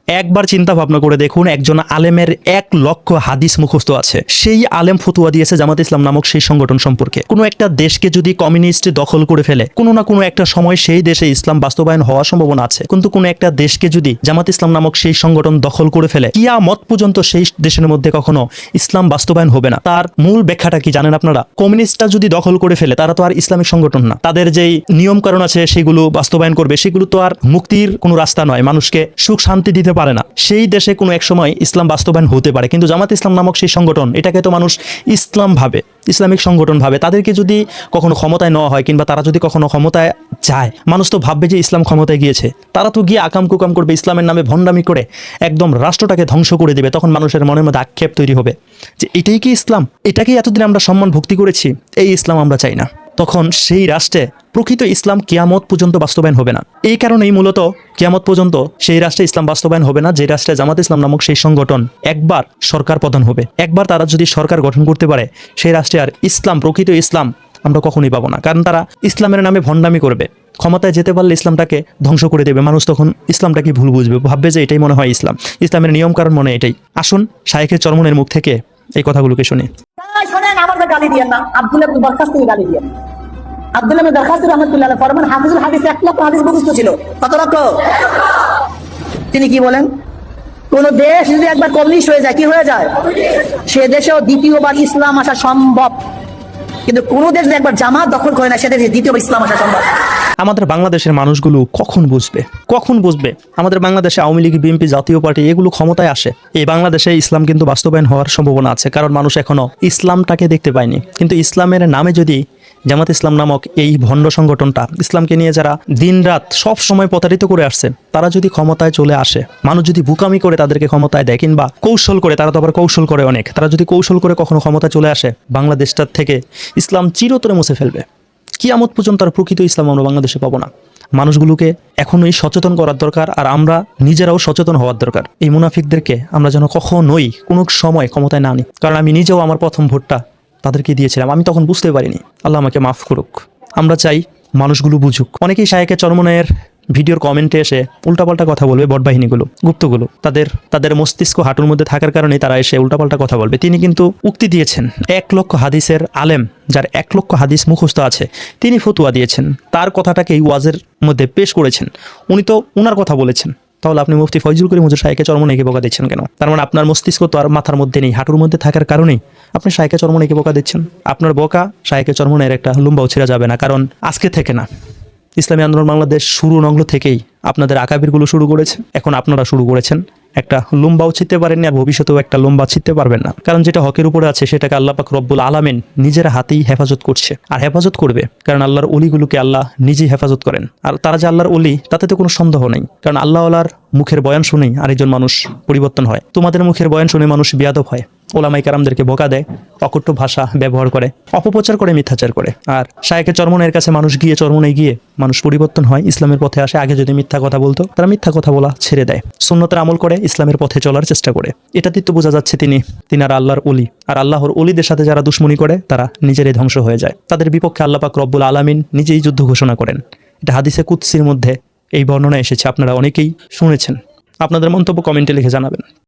একবার চিন্তা ভাবনা করে দেখুন, একজন আলেমের 1,00,000 হাদিস মুখস্থ আছে, সেই আলেম ফতুয়া দিয়েছে জামাত ইসলাম নামক সেই সংগঠন সম্পর্কে। কোনো একটা দেশকে যদি কমিউনিস্ট দখল করে ফেলে, কোনো না কোনো একটা সময় সেই দেশে ইসলাম বাস্তবায়ন হওয়ার সম্ভাবনা আছে, কিন্তু কোনো একটা দেশকে যদি জামাত ইসলাম নামক সেই সংগঠন দখল করে ফেলে, কিয়ামত পর্যন্ত সেই দেশের মধ্যে কখনো ইসলাম বাস্তবায়ন হবে না। তার মূল ব্যাখ্যাটা কি জানেন আপনারা? কমিউনিস্টরা যদি দখল করে ফেলে, তারা তো আর ইসলামিক সংগঠন না। তাদের যেই নিয়ম কারণ আছে সেগুলো বাস্তবায়ন করবে, সেগুলো তো আর মুক্তির কোনো রাস্তা নয়, মানুষকে সুখ শান্তি দিতে পারে না। সেই দেশে কোনো এক সময় ইসলাম বাস্তবায়ন হতে পারে, কিন্তু জামাত ইসলাম নামক সেই সংগঠন, এটাকে তো মানুষ ইসলাম ভাবে, ইসলামিক সংগঠন ভাবে। তাদেরকে যদি কখনো ক্ষমতায় নেওয়া হয়, কিংবা তারা যদি কখনো ক্ষমতায় যায়, মানুষ তো ভাববে যে ইসলাম ক্ষমতায় গিয়েছে। তারা তো গিয়ে আকাম কুকাম করবে, ইসলামের নামে ভণ্ডামি করে একদম রাষ্ট্রটাকে ধ্বংস করে দেবে। তখন মানুষের মনের মধ্যে আক্ষেপ তৈরি হবে যে এটাই কি ইসলাম? এটাকেই এতদিন আমরা সম্মান ভক্তি করেছি, এই ইসলাম আমরা চাই না। তখন সেই রাষ্ট্রে প্রকৃত ইসলাম কিয়ামত পর্যন্ত বাস্তবায়ন হবে না। এই কারণেই মূলত কিয়ামত পর্যন্ত সেই রাষ্ট্রে ইসলাম বাস্তবায়ন হবে না, যে রাষ্ট্রে জামাত ইসলাম নামক সেই সংগঠন একবার সরকার প্রধান হবে। একবার তারা যদি সরকার গঠন করতে পারে, সেই রাষ্ট্রে আর ইসলাম, প্রকৃত ইসলাম আমরা কখনোই পাবো না। কারণ তারা ইসলামের নামে ভণ্ডামি করবে, ক্ষমতায় যেতে পারলে ইসলামটাকে ধ্বংস করে দেবে। মানুষ তখন ইসলামটাকে ভুল বুঝবে, ভাববে যে এটাই মনে হয় ইসলাম, ইসলামের নিয়ম কারণ মনে এটাই। আসুন শায়েখে চরমনের মুখ থেকে এই কথাগুলোকে শুনি। শোনেন, আমাদের গালি দিয়েন না, আব্দুল্লাহ ইবনে বরখাস্ত গালি দিয়েন। আব্দুল্লাহ ইবনে বরখাস্ত রাহমাতুল্লাহ আলাইহি ফরমান, হাফিজুল হাদিস 1,00,000 হাদিস মুখস্থ ছিল। কত লক্ষ? তিনি কি বলেন? কোন দেশ যদি একবার কমিউনিস্ট হয়ে যায়, কি হয়ে যায়? সে দেশেও দ্বিতীয়বার ইসলাম আসা সম্ভব। কিন্তু কোন দেশ যদি একবার জামাত দখল করে না, সে দেশে দ্বিতীয়বার ইসলাম আসা সম্ভব। আমাদের বাংলাদেশের মানুষগুলো কখন বুঝবে? আমাদের বাংলাদেশে আওয়ামী লীগ, বিএনপি, জাতীয় পার্টি এগুলো ক্ষমতায় আসে, এই বাংলাদেশে ইসলাম কিন্তু বাস্তবায়ন হওয়ার সম্ভাবনা আছে। কারণ মানুষ এখনো ইসলামটাকে দেখতে পায়নি। কিন্তু ইসলামের নামে যদি জামাত ইসলাম নামক এই ভণ্ড সংগঠনটা, ইসলামকে নিয়ে যারা দিনরাত সব সময় প্রতারিত করে আসছে, তারা যদি ক্ষমতায় চলে আসে, মানুষ যদি বুকামি করে তাদেরকে ক্ষমতায় দেয়, কিংবা কৌশল করে, তারা তো আবার কৌশল করে অনেক, তারা যদি কৌশল করে কখনো ক্ষমতায় চলে আসে, বাংলাদেশটার থেকে ইসলাম চিরতরে মুছে ফেলবে। কিয়ামত পর্যন্ত আর প্রকৃত ইসলাম আমরা বাংলাদেশে পাবো না। মানুষগুলোকে এখনোই সচেতন করার দরকার, আর আমরা নিজেরাও সচেতন হওয়ার দরকার। এই মুনাফিকদেরকে আমরা যেন কখনোই কোনো সময় ক্ষমতায় না নিই। কারণ আমি নিজেও আমার প্রথম ভোটটা তাদেরকে দিয়েছিলাম, আমি তখন বুঝতে পারিনি। আল্লাহ আমাকে মাফ করুক। আমরা চাই মানুষগুলো বুঝুক। অনেকেই শায়েখে চরমনের ভিডিওর কমেন্টে এসে উল্টাপাল্টা কথা বলবে, বটবাহিনীগুলো, গুপ্তগুলো, তাদের মস্তিষ্ক হাঁটুর মধ্যে থাকার কারণেই তারা এসে উল্টাপাল্টা কথা বলবে। তিনি কিন্তু উক্তি দিয়েছেন, 1,00,000 হাদিসের আলেম, যার 1,00,000 হাদিস মুখস্থ আছে, তিনি ফতুয়া দিয়েছেন, তার কথাটাকেই ওয়াজের মধ্যে পেশ করেছেন। উনি তো উনার কথা বলেছেন, তাহলে আপনি মুফতি ফয়জুল করিম হুজুর শায়েখে চরমনাইকে বোকা দিচ্ছেন কেন? তার মানে আপনার মস্তিষ্ক তো আর মাথার মধ্যে নেই, হাঁটুর মধ্যে থাকার কারণেই আপনি শায়েখে চরমনাইকে বোকা দিচ্ছেন। আপনার বোকা শায়েখে চরমনাইয়ের একটা লুম্বাও ছেড়া যাবে না। কারণ আজকে থেকে না, ইসলামী আন্দোলন বাংলাদেশ শুরু নগ্ন থেকেই আপনাদের আকাবিরগুলো শুরু করেছে, এখন আপনারা শুরু করেছেন। একটা লম্বাও ছিটতে পারেননি, আর ভবিষ্যতেও একটা লম্বা ছিটতে পারবেন না। কারণ যেটা হকের উপরে আছে সেটাকে আল্লাহ পাক রব্বুল আলামিন নিজের হাতেই হেফাজত করছে, আর হেফাজত করবে। কারণ আল্লাহর ওলিগুলোকে আল্লাহ নিজেই হেফাজত করেন, আর তারা যে আল্লাহর ওলি তাতে তো কোনো সন্দেহ নেই। কারণ আল্লাহওয়ালার মুখের বয়ান শুনেই আরেকজন মানুষ পরিবর্তন হয়। তোমাদের মুখের বয়ান শুনে মানুষ বিয়াদব হয়, ওলামাই কারামদেরকে বোকা দেয়, অকট্য ভাষা ব্যবহার করে, অপপ্রচার করে, মিথ্যাচার করে। আর শায়েখে চরমনের কাছে মানুষ গিয়ে, চরমনে গিয়ে মানুষ পরিবর্তন হয়, ইসলামের পথে আসে। আগে যদি মিথ্যা কথা বলতো, তারা মিথ্যা কথা বলা ছেড়ে দেয়, সুন্নতের আমল করে, ইসলামের পথে চলার চেষ্টা করে। এটাতেই তো বোঝা যাচ্ছে তিনি আর আল্লাহর ওলি। আর আল্লাহর ওলিদের সাথে যারা দুশ্মনী করে, তারা নিজেরাই ধ্বংস হয়ে যায়। তাদের বিপক্ষে আল্লাহ পাক রব্বুল আলামিন নিজেই যুদ্ধ ঘোষণা করেন। এটা হাদিসে কুদসির মধ্যে এই বর্ণনা এসেছে, আপনারা অনেকেই শুনেছেন। আপনাদের মন্তব্য কমেন্টে লিখে জানাবেন।